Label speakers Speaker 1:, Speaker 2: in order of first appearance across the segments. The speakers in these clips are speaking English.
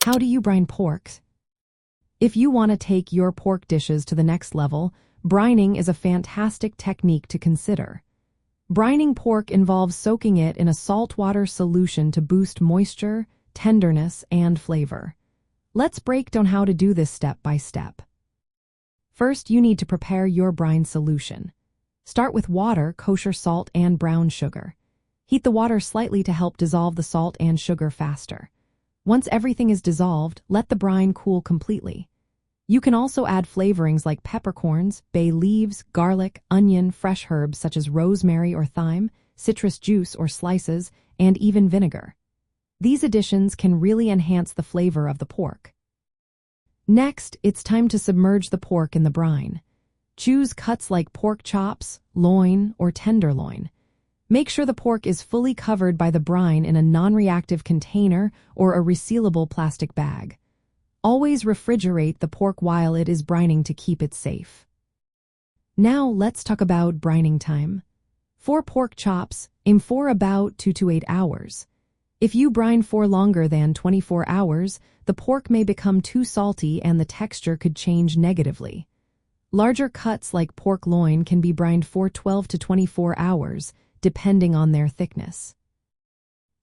Speaker 1: How do you brine pork? If you want to take your pork dishes to the next level, brining is a fantastic technique to consider. Brining pork involves soaking it in a saltwater solution to boost moisture, tenderness, and flavor. Let's break down how to do this step by step. First, you need to prepare your brine solution. Start with water, kosher salt, and brown sugar. Heat the water slightly to help dissolve the salt and sugar faster. Once everything is dissolved, let the brine cool completely. You can also add flavorings like peppercorns, bay leaves, garlic, onion, fresh herbs such as rosemary or thyme, citrus juice or slices, and even vinegar. These additions can really enhance the flavor of the pork. Next, it's time to submerge the pork in the brine. Choose cuts like pork chops, loin, or tenderloin. Make sure the pork is fully covered by the brine in a non-reactive container or a resealable plastic bag. Always refrigerate the pork while it is brining to keep it safe. Now let's talk about brining time. For pork chops, aim for about 2 to 8 hours. If you brine for longer than 24 hours, the pork may become too salty and the texture could change negatively. Larger cuts like pork loin can be brined for 12 to 24 hours, depending on their thickness.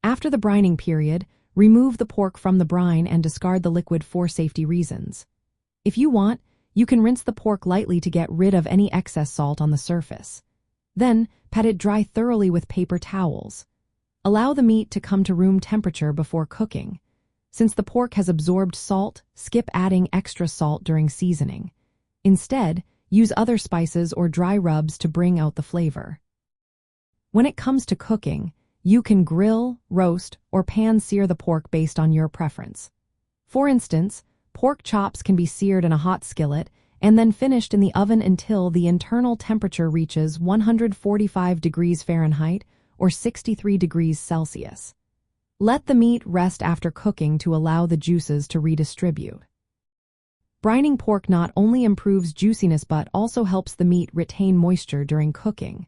Speaker 1: After the brining period, remove the pork from the brine and discard the liquid for safety reasons. If you want, you can rinse the pork lightly to get rid of any excess salt on the surface. Then, pat it dry thoroughly with paper towels. Allow the meat to come to room temperature before cooking. Since the pork has absorbed salt, skip adding extra salt during seasoning. Instead, use other spices or dry rubs to bring out the flavor. When it comes to cooking, you can grill, roast, or pan-sear the pork based on your preference. For instance, pork chops can be seared in a hot skillet and then finished in the oven until the internal temperature reaches 145 degrees Fahrenheit or 63 degrees Celsius. Let the meat rest after cooking to allow the juices to redistribute. Brining pork not only improves juiciness but also helps the meat retain moisture during cooking.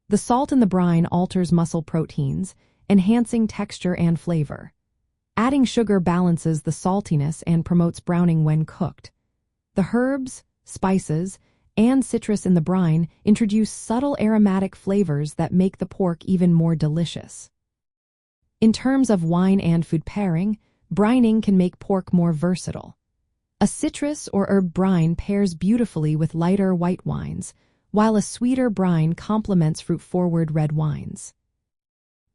Speaker 1: The salt in the brine alters muscle proteins, enhancing texture and flavor. Adding sugar balances the saltiness and promotes browning when cooked. The herbs, spices, and citrus in the brine introduce subtle aromatic flavors that make the pork even more delicious. In terms of wine and food pairing, brining can make pork more versatile. A citrus or herb brine pairs beautifully with lighter white wines, while a sweeter brine complements fruit-forward red wines.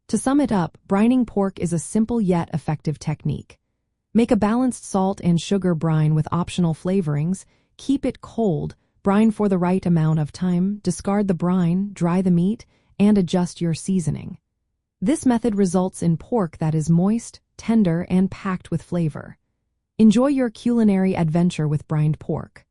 Speaker 1: To sum it up, brining pork is a simple yet effective technique. Make a balanced salt and sugar brine with optional flavorings, keep it cold, brine for the right amount of time, discard the brine, dry the meat, and adjust your seasoning. This method results in pork that is moist, tender, and packed with flavor. Enjoy your culinary adventure with brined pork.